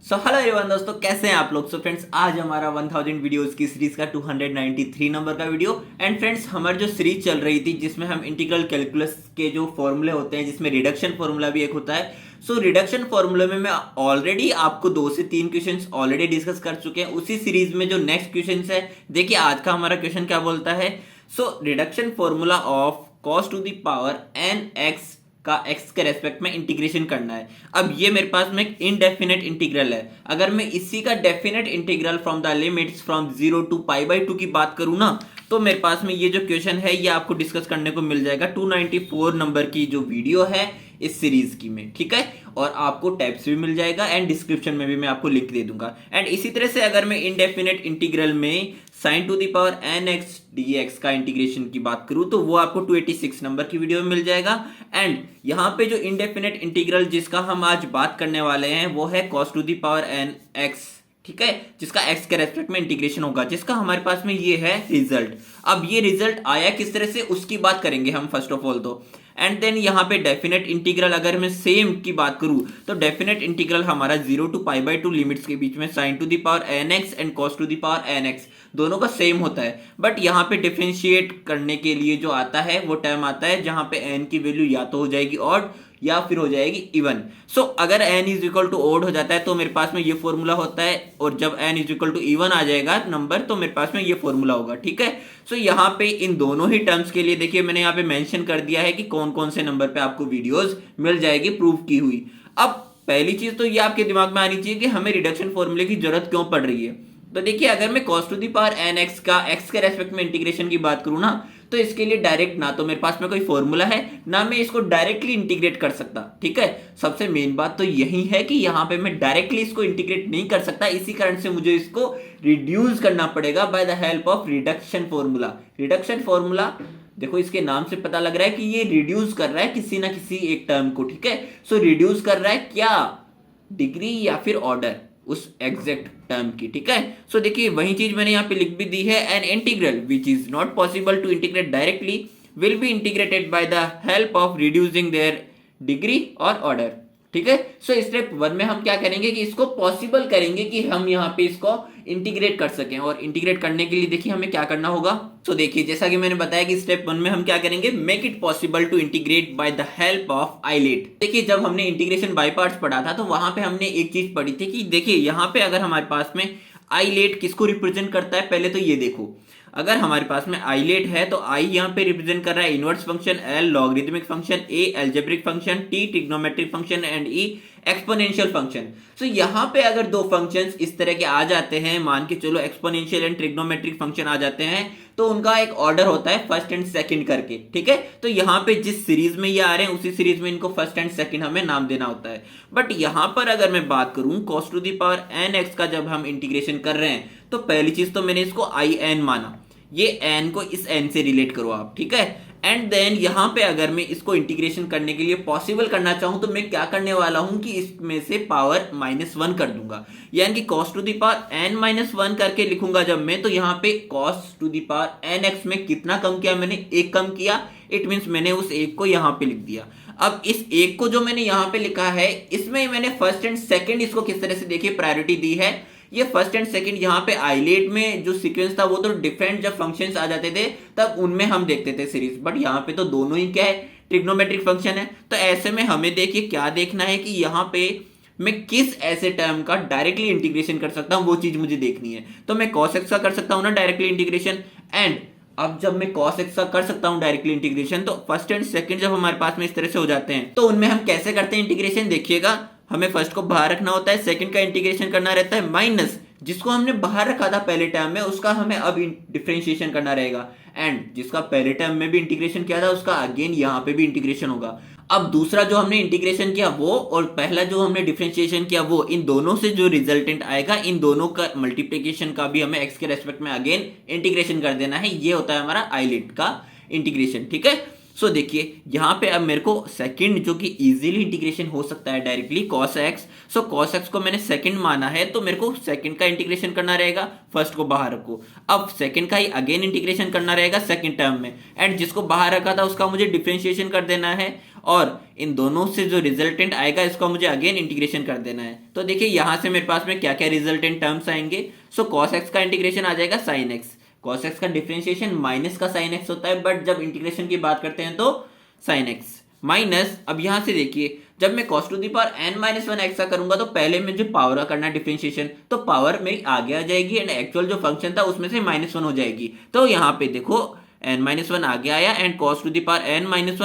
So hello everyone दोस्तों, कैसे हैं आप लोग। सो फ्रेंड्स, आज हमारा 1000 वीडियोस की सीरीज का 293 नंबर का वीडियो। एंड फ्रेंड्स, हमारी जो सीरीज चल रही थी जिसमें हम इंटीग्रल कैलकुलस के जो फॉर्मूले होते हैं, जिसमें रिडक्शन फॉर्मूला भी एक होता है। सो रिडक्शन फॉर्मूले में मैं ऑलरेडी आपको 2 से 3 क्वेश्चंस ऑलरेडी डिस्कस कर चुके हैं। उसी सीरीज में जो नेक्स्ट क्वेश्चन है, देखिए आज का हमारा क्वेश्चन क्या बोलता है। So reduction formula of cos to the power n x का x के रेस्पेक्ट में इंटीग्रेशन करना है। अब ये मेरे पास में एक इनडेफिनेट इंटीग्रल है। अगर मैं इसी का definite integral from the limits from 0 to π/2 की बात करूं ना, तो मेरे पास में ये जो क्वेश्चन है ये आपको डिस्कस करने को मिल जाएगा 294 नंबर की जो वीडियो है इस सीरीज की में, ठीक है। और आपको टैब्स भी मिल जाएगा एंड डिस्क्रिप्शन में भी मैं आपको लिंक दे दूंगा। एंड इसी तरह से अगर मैं इनडेफिनेट इंटीग्रल में sin to the power nx dx का इंटीग्रेशन की बात करूं तो वो आपको 286 नंबर की वीडियो में मिल जाएगा। एंड यहाँ पे जो इंडेफिनेट इंटीग्रल जिसका हम आज बात करने वाले हैं वो है cos to the power nx, ठीक है, जिसका x के रेस्पेक्ट में इंटीग्रेशन होगा, जिसका हमारे पास में ये है रिजल्ट। अब ये रिजल्ट आया किस तरह से उसकी बात करेंगे हम फर्स्ट ऑफ ऑल तो। एंड देन यहाँ पे डेफिनेट इंटीग्रल अगर मैं सेम की बात करूं तो डेफिनेट इंटीग्रल हमारा 0 टू π/2 लिमिट्स के बीच में sin to the power nx and cos to the power nx दोनों का सेम होता है। बट यहाँ पे डिफरेंशिएट करने के लिए जो आता है वो टर्म आता है जहां पे n की वैल्यू या तो हो जाएगी ऑड या फिर हो जाएगी इवन। सो अगर n is equal to odd हो जाता है तो मेरे पास में ये फॉर्मूला होता है, और जब n is equal to even आ जाएगा नंबर तो मेरे पास में ये फॉर्मूला होगा, ठीक है। सो यहाँ पे इन दोनों ही टर्म्स के लिए देखिए मैंने यहाँ पे मेंशन कर दिया है कि कौन कौन से नंबर पे आपको वीडियोस मिल जाएगी प्रूव की हुई। अब पहली चीज तो ये आपके दिमाग में आनी चाहिए कि हमें रिडक्शन फॉर्मूले की जरूरत क्यों पड़ रही है। तो देखिए अगर मैं cos to the power nx का x के रेस्पेक्ट में इंटीग्रेशन की बात करूं ना, तो इसके लिए डायरेक्ट ना तो मेरे पास में कोई फॉर्मूला है ना मैं इसको डायरेक्टली इंटीग्रेट कर सकता, ठीक है। सबसे मेन बात तो यही है कि यहाँ पे मैं डायरेक्टली इसको इंटीग्रेट नहीं कर सकता, इसी कारण से मुझे इसको रिड्यूस करना पड़ेगा bye the help of reduction formula. Reduction formula देखो इसके नाम से पता लग रहा है कि ये रिड्यूस कर रहा है किसी ना किसी एक टर्म को, ठीक है। सो रिड्यूस कर रहा है क्या, डिग्री या फिर ऑर्डर उस एग्जैक्ट टर्म की, ठीक है। सो देखिए वही चीज मैंने यहाँ पे लिख भी दी है। An integral which is not possible to integrate directly will be integrated by the help of reducing their degree और ऑर्डर, ठीक है। सो स्टेप 1 में हम क्या करेंगे कि इसको पॉसिबल करेंगे कि हम यहाँ पे इसको इंटीग्रेट कर सकें। और इंटीग्रेट करने के लिए देखिए हमें क्या करना होगा। तो देखिए जैसा कि मैंने बताया कि स्टेप 1 में हम क्या करेंगे, make it possible to integrate by the help of ILATE. देखिए जब हमने इंटीग्रेशन बाय पार्ट्स पढ़ा था तो वहां पे हमने एक चीज पढ़ी थी कि देखिए यहाँ पे अगर हमारे पास में आइलेट किसको रिप्रेजेंट करता है, पहले तो ये देखो। अगर हमारे पास में आइलेट है तो आई यहाँ पे रिप्रेजेंट कर रहा है inverse function, L logarithmic function, A algebraic function, T trigonometric function and E exponential function. सो यहाँ पे अगर दो फंक्शंस इस तरह के आ जाते हैं, मान के चलो एक्सपोनेंशियल एंड ट्रिग्नोमेट्रिक फंक्शन आ जाते हैं, तो उनका एक ऑर्डर होता है फर्स्ट एंड सेकंड करके, ठीक है। तो यहाँ पे जिस सीरीज में ये आ रहे हैं उसी सीरीज में इनको फर्स्ट एंड सेकंड हमें नाम देना होता है। बट यहाँ पर अगर मैं बात करूं cos to the power nx का जब हम इंटीग्रेशन कर रहे हैं तो पहली चीज तो मैंने इसको in माना, ये n को इस n से रिलेट करो आप, ठीक है। एंड देन यहां पे अगर मैं इसको इंटीग्रेशन करने के लिए पॉसिबल करना चाहूं तो मैं क्या करने वाला हूं कि इसमें से पावर -1 कर दूंगा, यानी कि cos to the power n-1 करके लिखूंगा जब मैं, तो यहां पे cos to the power nx में कितना कम किया मैंने, एक कम किया। इट मींस मैंने उस एक को यहां पे लिख दिया। अब इस एक को जो मैंने यहां पे लिखा है इसमें मैंने फर्स्ट एंड सेकंड इसको किस तरह से देखिए प्रायोरिटी दी है। ये फर्स्ट एंड सेकंड यहाँ पे आइलेट में जो सीक्वेंस था वो तो डिफरेंट जब फंक्शंस आ जाते थे तब उनमें हम देखते थे सीरीज, बट यहाँ पे तो दोनों ही क्या है, ट्रिग्नोमेट्रिक फंक्शन है। तो ऐसे में हमें देखिए क्या देखना है कि यहाँ पे मैं किस ऐसे टर्म का डायरेक्टली इंटीग्रेशन कर सकता हूँ, वो चीज मुझे देखनी है। तो मैं cos x का कर सकता हूँ ना डायरेक्टली इंटीग्रेशन। एंड अब जब मैं cos x का कर सकता हूं डायरेक्टली इंटीग्रेशन तो फर्स्ट एंड सेकंड जब हमारे पास में इस तरह से हो जाते हैं तो उनमें हम कैसे करते हैं इंटीग्रेशन, देखिएगा हमें फर्स्ट को बाहर रखना होता है, सेकंड का इंटीग्रेशन करना रहता है माइनस जिसको हमने बाहर रखा था पहले टर्म में उसका हमें अब डिफरेंशिएशन करना रहेगा। एंड जिसका पहले टर्म में भी इंटीग्रेशन किया था उसका अगेन यहाँ पे भी इंटीग्रेशन होगा। अब दूसरा जो हमने इंटीग्रेशन किया वो और पहला जो हमने डिफरेंशिएशन किया वो, इन दोनों से जो रिजल्टेंट आएगा इन दोनों का मल्टीप्लिकेशन का भी हमें x के रेस्पेक्ट में अगेन इंटीग्रेशन कर देना है। ये होता है हमारा आइलेट का इंटीग्रेशन, ठीक है। सो देखिए यहाँ पे अब मेरे को सेकंड जो कि इजीली इंटीग्रेशन हो सकता है डायरेक्टली cos x। सो cos x को मैंने सेकंड माना है तो मेरे को सेकंड का इंटीग्रेशन करना रहेगा, फर्स्ट को बाहर रखो। अब सेकंड का ही अगेन इंटीग्रेशन करना रहेगा सेकंड टर्म में, एंड जिसको बाहर रखा था उसका मुझे डिफरेंशिएशन कर देना है। और इन दोनों से जो रिजल्टेंट आएगा इसको मुझे अगेन इंटीग्रेशन कर देना है। तो देखिए यहाँ से मेरे पास में क्या क्या रिजल्टेंट टर्म्स आएंगे। सो कॉस एक्स का इंटीग्रेशन आ जाएगा साइन एक्स, कॉस एक्स का डिफरेंशिएशन माइनस का साइन एक्स होता है, बट जब इंटीग्रेशन की बात करते हैं तो साइन एक्स माइनस, अब यहां से देखिए जब मैं cos to the power n minus one x का करूंगा तो पहले मुझे पावर का करना डिफरेंशिएशन, तो पावर मेरी आगे आ जाएगी एंड एक्चुअल जो फंक्शन था उसमें से -1 हो जाएगी। तो यहाँ पे देखो n माइनस वन आगे आया and cos to the power n minus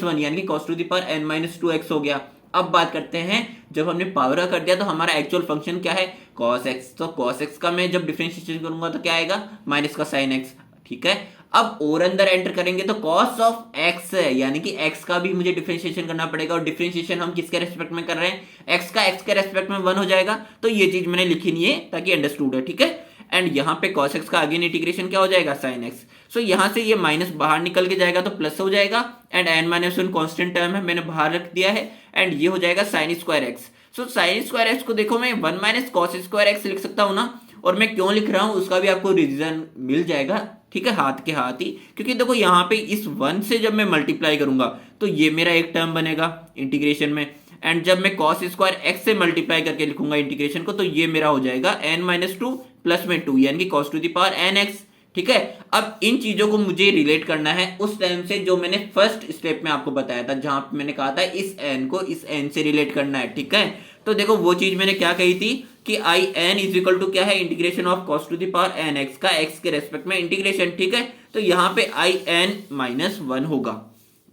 one यानी कि cos to the power n minus 2x हो गया। अब बात करते हैं जब हमने पावर का कर दिया तो हमारा एक्चुअल फंक्शन क्या है cos x, तो cos x का मैं जब डिफरेंशिएशन करूंगा तो क्या आएगा माइनस का sin x, ठीक है। अब और अंदर एंटर करेंगे तो cos ऑफ x है यानी कि x का भी मुझे डिफरेंशिएशन करना पड़ेगा और डिफरेंशिएशन हम किसके रेस्पेक्ट में कर रहे हैं x का x के रेस्पेक्ट में 1 हो जाएगा। तो ये चीज मैंने लिखी नहीं है ताकि अंडरस्टूड है, ठीक है। एंड यहाँ पे cos x का अगेन इंटीग्रेशन क्या हो जाएगा sin x। सो यहाँ से ये माइनस बाहर निकल के जाएगा तो प्लस हो जाएगा and n minus one constant term है मैंने बाहर रख दिया है एंड ये हो जाएगा sine square x. So sine square x को देखो मैं 1 माइनस कॉस स्क्वायर एक्स लिख सकता हूँ ना, और मैं क्यों लिख रहा हूँ उसका भी आपको रीजन मिल जाएगा, ठीक है, हाथ के हाथ ही। क्योंकि देखो यहाँ पे इस 1 से जब मैं मल्टीप्लाई करूंगा तो ये मेरा एक टर्म बनेगा इंटीग्रेशन में, एंड जब मैं कॉस स्क्वायर एक्स से मल्टीप्लाई करके लिखूंगा इंटीग्रेशन को तो ये मेरा हो जाएगा n माइनस टू प्लस में 2 यानी कि cos to the power n x, ठीक है। अब इन चीजों को मुझे रिलेट करना है उस टाइम से जो मैंने फर्स्ट स्टेप में आपको बताया था, जहां पे मैंने कहा था इस n को इस n से रिलेट करना है, ठीक है। तो देखो वो चीज मैंने क्या कही थी कि I n is equal to क्या है integration of cos to the power n x का एक्स के रेस्पेक्ट में इंटीग्रेशन, ठीक है। तो यहाँ पे आई एन माइनस 1 होगा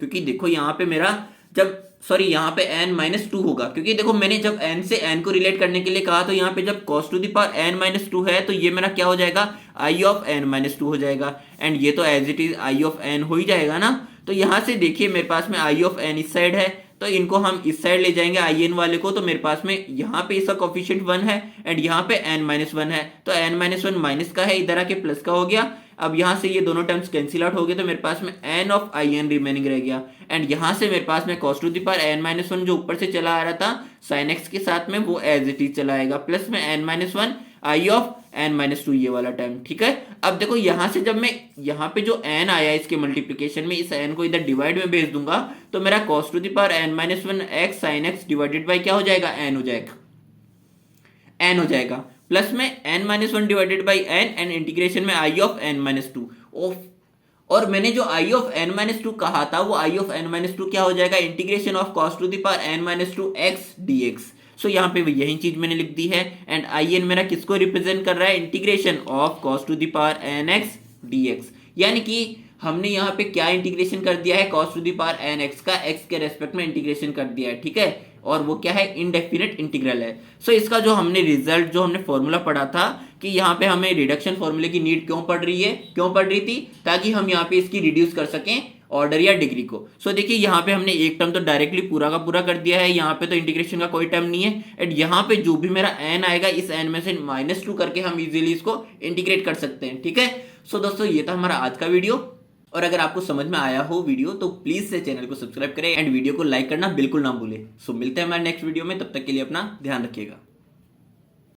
क्योंकि देखो यहाँ पे मेरा जब यहाँ पे n माइनस 2 होगा क्योंकि देखो मैंने जब n से n को रिलेट करने के लिए कहा तो यहाँ पे जब cos to the power n minus 2 है तो ये मेरा क्या हो जाएगा i ऑफ n माइनस 2 हो जाएगा एंड ये तो as it is i of n हो ही जाएगा ना। तो यहाँ से देखिए मेरे पास में i ऑफ n इस साइड है तो इनको हम इस साइड ले जाएंगे in वाले को, तो मेरे पास में यहाँ पे इसका कोफिशिएंट 1 है एंड यहाँ पे n माइनस 1 है, तो n माइनस 1 माइनस का है इधर आके प्लस का हो गया। अब यहाँ से ये दोनों टर्म्स कैंसिल आउट हो गए तो मेरे पास में n of I n remaining रह गया एंड यहाँ से मेरे पास में cos to the power n minus 1 जो ऊपर से चला आ रहा था sin x के साथ में वो एज इट इज चला आएगा प्लस में n minus 1 I of n minus 2 ये वाला टर्म, ठीक है। अब देखो यहाँ से जब मैं यहाँ पे जो n आया इसके मल्टीप्लीकेशन में इस n को इधर डिवाइड में भेज दूंगा तो मेरा cos to the power n minus 1 x sin x divided by क्या हो जाएगा n हो जाएगा प्लस में n minus 1 divided by n and integration में i ऑफ n माइनस 2 और मैंने जो i ऑफ n माइनस 2 कहा था वो i ऑफ n माइनस 2 क्या हो जाएगा integration of cos to the power n minus 2 x dx। So यहाँ पे यही चीज मैंने लिख दी है एंड आई एन मेरा किसको रिप्रेजेंट कर रहा है integration of cos to the power n x dx, यानी कि हमने यहाँ पे क्या इंटीग्रेशन कर दिया है cos to the power n x का x के रेस्पेक्ट में इंटीग्रेशन कर दिया है, ठीक है। और वो क्या है इनडेफिनेट इंटीग्रल है। सो इसका जो हमने रिजल्ट जो हमने फॉर्मूला पढ़ा था कि यहाँ पे हमें रिडक्शन फॉर्मूले की नीड क्यों पड़ रही थी ताकि हम यहाँ पे इसकी रिड्यूस कर सकें ऑर्डर या डिग्री को। सो देखिए यहाँ पे हमने एक टर्म तो डायरेक्टली पूरा का पूरा कर दिया है, यहाँ पे तो इंटीग्रेशन का कोई टर्म नहीं है एंड यहाँ पे जो भी मेरा n आएगा इस n में से -2 करके हम इजीली इसको इंटीग्रेट कर सकते हैं, ठीक है। सो दोस्तों ये था हमारा आज का वीडियो, और अगर आपको समझ में आया हो वीडियो तो प्लीज से चैनल को सब्सक्राइब करें एंड वीडियो को लाइक करना बिल्कुल ना भूलें। सो मिलते हैं हमारे नेक्स्ट वीडियो में, तब तक के लिए अपना ध्यान रखिएगा।